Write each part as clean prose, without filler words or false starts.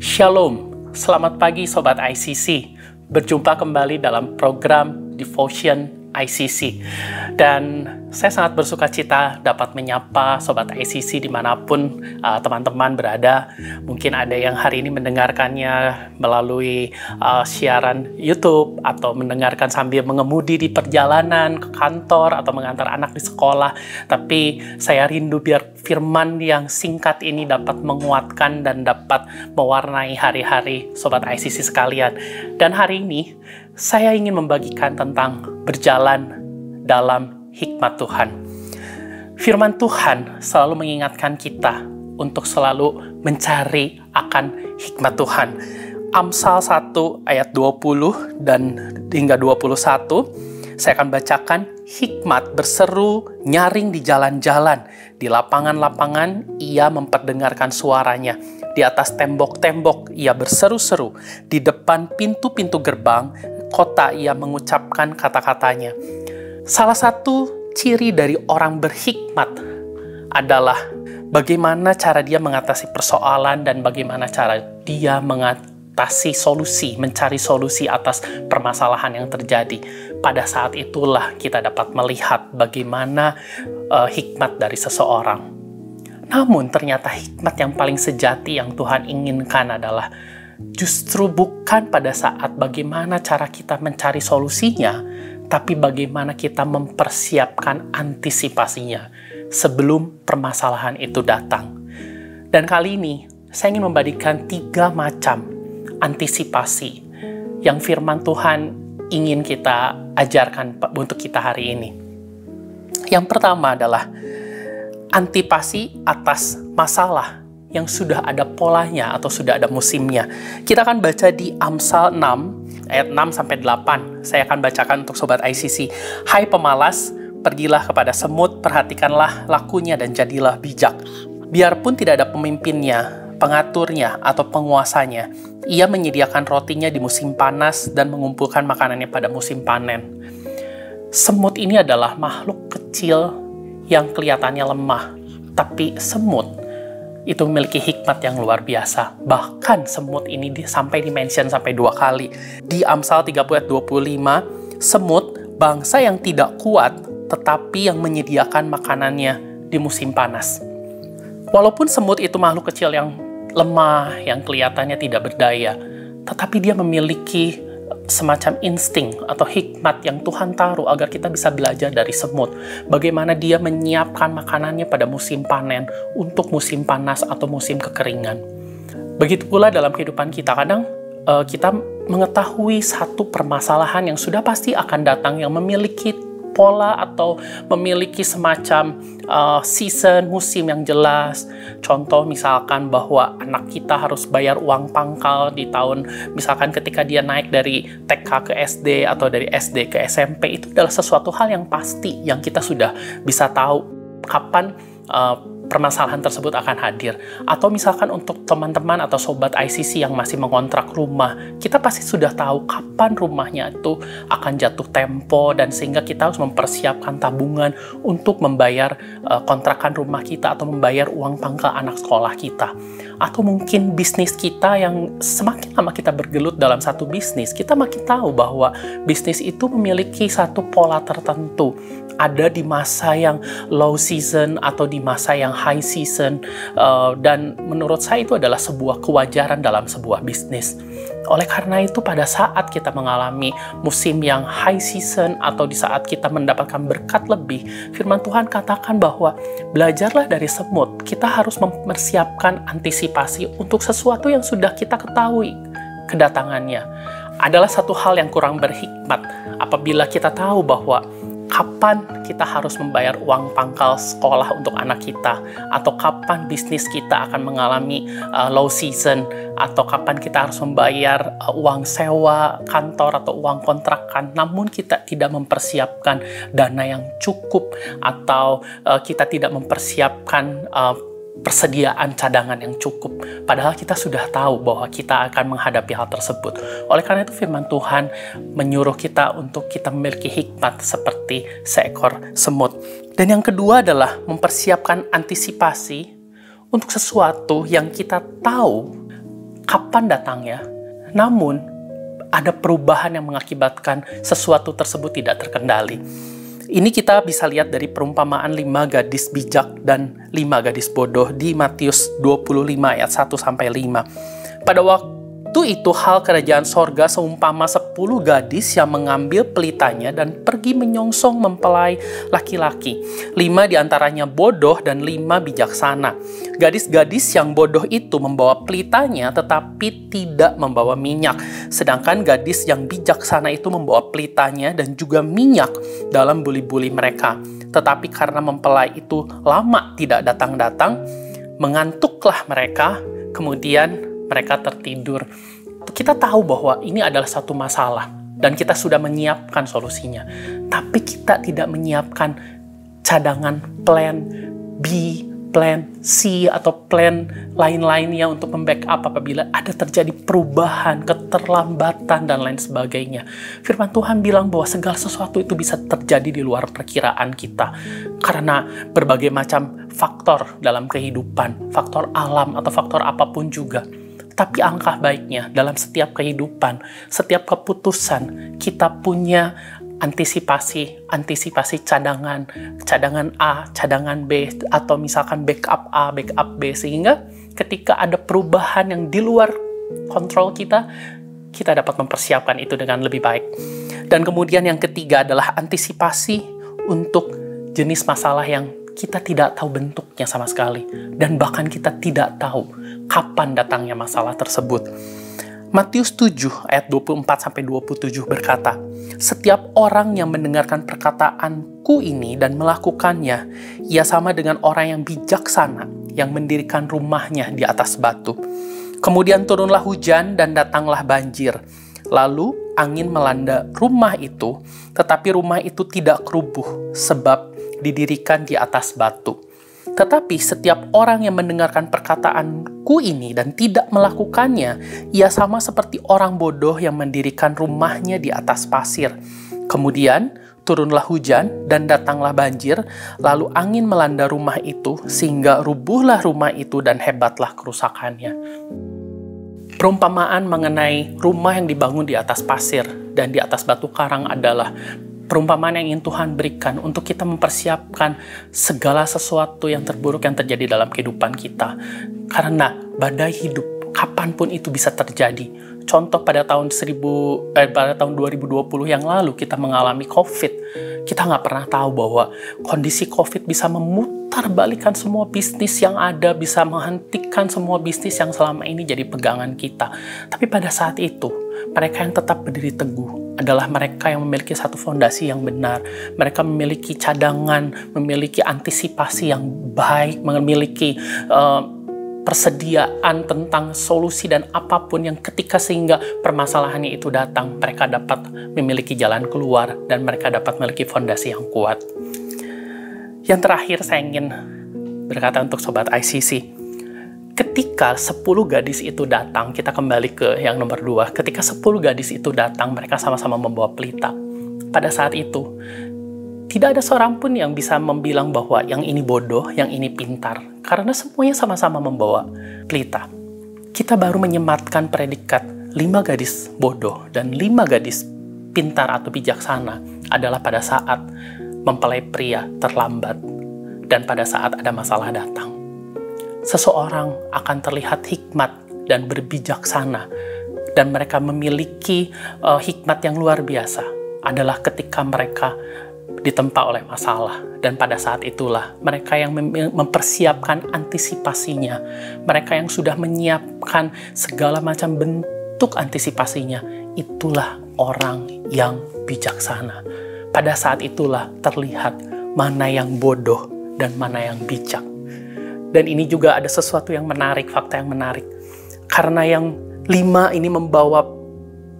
Shalom, selamat pagi Sobat ICC. Berjumpa kembali dalam program Devotion ICC. Dan saya sangat bersuka cita dapat menyapa Sobat ICC dimanapun teman-teman berada. Mungkin ada yang hari ini mendengarkannya melalui siaran YouTube, atau mendengarkan sambil mengemudi di perjalanan ke kantor, atau mengantar anak di sekolah. Tapi saya rindu biar firman yang singkat ini dapat menguatkan dan dapat mewarnai hari-hari Sobat ICC sekalian. Dan hari ini saya ingin membagikan tentang berjalan dalam hikmat Tuhan. Firman Tuhan selalu mengingatkan kita untuk selalu mencari akan hikmat Tuhan. Amsal 1 ayat 20 dan hingga 21, saya akan bacakan. Hikmat berseru nyaring di jalan-jalan, di lapangan-lapangan ia memperdengarkan suaranya. Di atas tembok-tembok ia berseru-seru, di depan pintu-pintu gerbang kota ia mengucapkan kata-katanya. Salah satu ciri dari orang berhikmat adalah bagaimana cara dia mengatasi persoalan dan bagaimana cara dia mengatasi solusi, mencari solusi atas permasalahan yang terjadi. Pada saat itulah kita dapat melihat bagaimana hikmat dari seseorang. Namun ternyata hikmat yang paling sejati yang Tuhan inginkan adalah justru bukan pada saat bagaimana cara kita mencari solusinya, tapi bagaimana kita mempersiapkan antisipasinya sebelum permasalahan itu datang. Dan kali ini saya ingin memberikan 3 macam antisipasi yang firman Tuhan ingin kita ajarkan untuk kita hari ini. Yang pertama adalah antisipasi atas masalah yang sudah ada polanya atau sudah ada musimnya. Kita akan baca di Amsal 6 ayat 6-8. Saya akan bacakan untuk Sobat ICC. Hai pemalas, pergilah kepada semut, perhatikanlah lakunya dan jadilah bijak. Biarpun tidak ada pemimpinnya, pengaturnya atau penguasanya, ia menyediakan rotinya di musim panas dan mengumpulkan makanannya pada musim panen. Semut ini adalah makhluk kecil yang kelihatannya lemah, tapi semut itu memiliki hikmat yang luar biasa. Bahkan semut ini sampai dimention sampai 2 kali. Di Amsal 30 ayat 25, semut bangsa yang tidak kuat tetapi yang menyediakan makanannya di musim panas. Walaupun semut itu makhluk kecil yang lemah, yang kelihatannya tidak berdaya, tetapi dia memiliki semacam insting atau hikmat yang Tuhan taruh agar kita bisa belajar dari semut. Bagaimana dia menyiapkan makanannya pada musim panen untuk musim panas atau musim kekeringan. Begitu pula dalam kehidupan kita, kadang kita mengetahui satu permasalahan yang sudah pasti akan datang, yang memiliki pola atau memiliki semacam season, musim yang jelas. Contoh misalkan bahwa anak kita harus bayar uang pangkal di tahun, misalkan ketika dia naik dari TK ke SD atau dari SD ke SMP, itu adalah sesuatu hal yang pasti yang kita sudah bisa tahu kapan permasalahan tersebut akan hadir. Atau misalkan untuk teman-teman atau Sobat ICC yang masih mengontrak rumah, kita pasti sudah tahu kapan rumahnya itu akan jatuh tempo, dan sehingga kita harus mempersiapkan tabungan untuk membayar kontrakan rumah kita atau membayar uang pangkal anak sekolah kita. Atau mungkin bisnis kita yang semakin lama kita bergelut dalam satu bisnis, kita makin tahu bahwa bisnis itu memiliki satu pola tertentu. Ada di masa yang low season atau di masa yang high season, dan menurut saya itu adalah sebuah kewajaran dalam sebuah bisnis. Oleh karena itu, pada saat kita mengalami musim yang high season atau di saat kita mendapatkan berkat lebih, firman Tuhan katakan bahwa belajarlah dari semut. Kita harus mempersiapkan antisipasi untuk sesuatu yang sudah kita ketahui kedatangannya. Adalah satu hal yang kurang berhikmat apabila kita tahu bahwa kapan kita harus membayar uang pangkal sekolah untuk anak kita, atau kapan bisnis kita akan mengalami low season, atau kapan kita harus membayar uang sewa kantor atau uang kontrakan, namun kita tidak mempersiapkan dana yang cukup, atau kita tidak mempersiapkan persediaan cadangan yang cukup, padahal kita sudah tahu bahwa kita akan menghadapi hal tersebut. Oleh karena itu firman Tuhan menyuruh kita untuk kita memiliki hikmat seperti seekor semut. Dan yang kedua adalah mempersiapkan antisipasi untuk sesuatu yang kita tahu kapan datangnya, namun ada perubahan yang mengakibatkan sesuatu tersebut tidak terkendali. Ini kita bisa lihat dari perumpamaan 5 gadis bijak dan 5 gadis bodoh di Matius 25 ayat 1-5. Pada waktu itu hal kerajaan sorga seumpama 10 gadis yang mengambil pelitanya dan pergi menyongsong mempelai laki-laki. 5 diantaranya bodoh dan 5 bijaksana. Gadis-gadis yang bodoh itu membawa pelitanya tetapi tidak membawa minyak. Sedangkan gadis yang bijaksana itu membawa pelitanya dan juga minyak dalam buli-buli mereka. Tetapi karena mempelai itu lama tidak datang-datang, mengantuklah mereka, kemudian mereka tertidur. Kita tahu bahwa ini adalah satu masalah dan kita sudah menyiapkan solusinya. Tapi kita tidak menyiapkan cadangan plan B, plan C, atau plan lain-lainnya untuk membackup apabila ada terjadi perubahan, keterlambatan, dan lain sebagainya. Firman Tuhan bilang bahwa segala sesuatu itu bisa terjadi di luar perkiraan kita. Karena berbagai macam faktor dalam kehidupan, faktor alam atau faktor apapun juga. Tapi angka baiknya dalam setiap kehidupan, setiap keputusan, kita punya antisipasi cadangan A, cadangan B, atau misalkan backup A, backup B, sehingga ketika ada perubahan yang di luar kontrol kita dapat mempersiapkan itu dengan lebih baik. Dan kemudian yang ketiga adalah antisipasi untuk jenis masalah yang kita tidak tahu bentuknya sama sekali, dan bahkan kita tidak tahu kapan datangnya masalah tersebut. Matius 7 ayat 24-27 berkata, "Setiap orang yang mendengarkan perkataanku ini dan melakukannya, ia sama dengan orang yang bijaksana yang mendirikan rumahnya di atas batu. Kemudian turunlah hujan dan datanglah banjir. Lalu angin melanda rumah itu, tetapi rumah itu tidak rubuh sebab didirikan di atas batu. Tetapi setiap orang yang mendengarkan perkataanku ini dan tidak melakukannya, ia sama seperti orang bodoh yang mendirikan rumahnya di atas pasir. Kemudian turunlah hujan dan datanglah banjir, lalu angin melanda rumah itu sehingga rubuhlah rumah itu dan hebatlah kerusakannya." Perumpamaan mengenai rumah yang dibangun di atas pasir dan di atas batu karang adalah perumpamaan yang ingin Tuhan berikan untuk kita mempersiapkan segala sesuatu yang terburuk yang terjadi dalam kehidupan kita. Karena badai hidup, kapanpun itu bisa terjadi. Contoh pada tahun 2020 yang lalu kita mengalami COVID. Kita nggak pernah tahu bahwa kondisi COVID bisa memutarbalikkan semua bisnis yang ada, bisa menghentikan semua bisnis yang selama ini jadi pegangan kita. Tapi pada saat itu, mereka yang tetap berdiri teguh adalah mereka yang memiliki satu fondasi yang benar. Mereka memiliki cadangan, memiliki antisipasi yang baik, memiliki persediaan tentang solusi dan apapun yang ketika sehingga permasalahannya itu datang, mereka dapat memiliki jalan keluar dan mereka dapat memiliki fondasi yang kuat. Yang terakhir saya ingin berkata untuk Sobat ICC, ketika 10 gadis itu datang, kita kembali ke yang nomor 2. Ketika 10 gadis itu datang, mereka sama-sama membawa pelita. Pada saat itu, tidak ada seorang pun yang bisa membilang bahwa yang ini bodoh, yang ini pintar. Karena semuanya sama-sama membawa pelita. Kita baru menyematkan predikat 5 gadis bodoh dan 5 gadis pintar atau bijaksana adalah pada saat mempelai pria terlambat dan pada saat ada masalah datang. Seseorang akan terlihat hikmat dan berbijaksana dan mereka memiliki hikmat yang luar biasa adalah ketika mereka ditempa oleh masalah, dan pada saat itulah mereka yang mempersiapkan antisipasinya, mereka yang sudah menyiapkan segala macam bentuk antisipasinya, itulah orang yang bijaksana. Pada saat itulah terlihat mana yang bodoh dan mana yang bijak. Dan ini juga ada sesuatu yang menarik, fakta yang menarik. Karena yang 5 ini membawa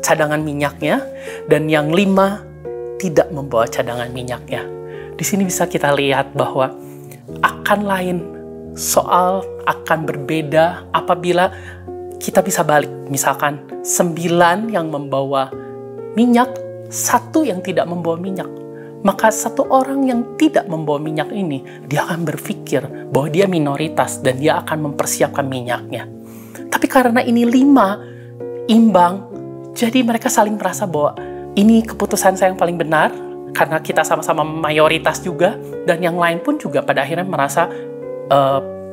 cadangan minyaknya, dan yang 5 tidak membawa cadangan minyaknya. Di sini bisa kita lihat bahwa akan lain, soal akan berbeda apabila kita bisa balik. Misalkan 9 yang membawa minyak, 1 yang tidak membawa minyak. Maka 1 orang yang tidak membawa minyak ini, dia akan berpikir bahwa dia minoritas dan dia akan mempersiapkan minyaknya. Tapi karena ini 5 imbang, jadi mereka saling merasa bahwa ini keputusan saya yang paling benar, karena kita sama-sama mayoritas juga, dan yang lain pun juga pada akhirnya merasa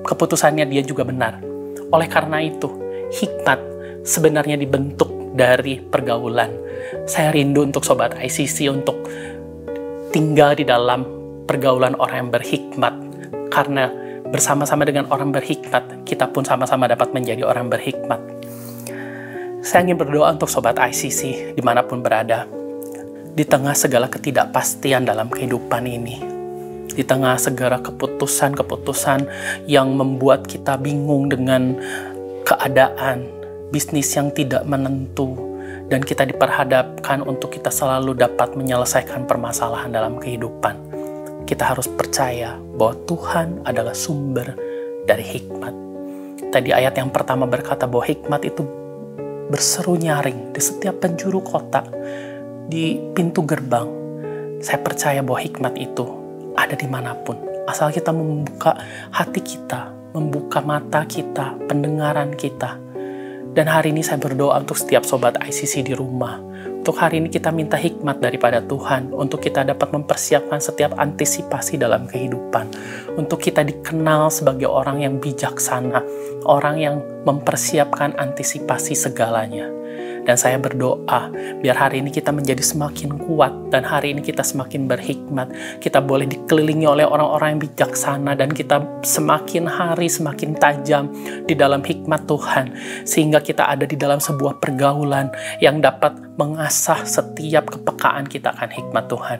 keputusannya dia juga benar. Oleh karena itu, hikmat sebenarnya dibentuk dari pergaulan. Saya rindu untuk Sobat ICC untuk tinggal di dalam pergaulan orang yang berhikmat, karena bersama-sama dengan orang berhikmat, kita pun sama-sama dapat menjadi orang berhikmat. Saya ingin berdoa untuk Sobat ICC dimanapun berada, di tengah segala ketidakpastian dalam kehidupan ini, di tengah segala keputusan-keputusan yang membuat kita bingung dengan keadaan bisnis yang tidak menentu, dan kita diperhadapkan untuk kita selalu dapat menyelesaikan permasalahan dalam kehidupan. Kita harus percaya bahwa Tuhan adalah sumber dari hikmat. Tadi ayat yang pertama berkata bahwa hikmat itu berseru nyaring di setiap penjuru kota, di pintu gerbang. Saya percaya bahwa hikmat itu ada dimanapun, asal kita membuka hati kita, membuka mata kita, pendengaran kita. Dan hari ini saya berdoa untuk setiap Sobat ICC di rumah. Untuk hari ini kita minta hikmat daripada Tuhan, untuk kita dapat mempersiapkan setiap antisipasi dalam kehidupan. Untuk kita dikenal sebagai orang yang bijaksana, orang yang mempersiapkan antisipasi segalanya. Dan saya berdoa, biar hari ini kita menjadi semakin kuat, dan hari ini kita semakin berhikmat. Kita boleh dikelilingi oleh orang-orang yang bijaksana, dan kita semakin hari semakin tajam di dalam hikmat Tuhan, sehingga kita ada di dalam sebuah pergaulan yang dapat mengasah setiap kepekaan kita akan hikmat Tuhan.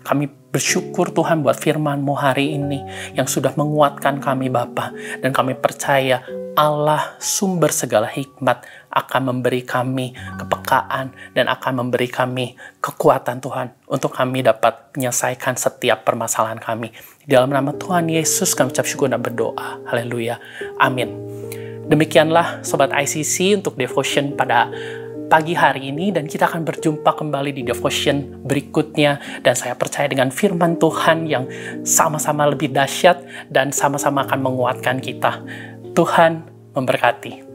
Kami bersyukur Tuhan buat firman-Mu hari ini yang sudah menguatkan kami Bapa, dan kami percaya Allah sumber segala hikmat akan memberi kami kepekaan dan akan memberi kami kekuatan Tuhan untuk kami dapat menyelesaikan setiap permasalahan kami. Di dalam nama Tuhan Yesus kami ucap syukur dan berdoa. Haleluya. Amin. Demikianlah Sobat ICC untuk devotion pada pagi hari ini, dan kita akan berjumpa kembali di devotion berikutnya, dan saya percaya dengan firman Tuhan yang sama-sama lebih dahsyat dan sama-sama akan menguatkan kita. Tuhan memberkati.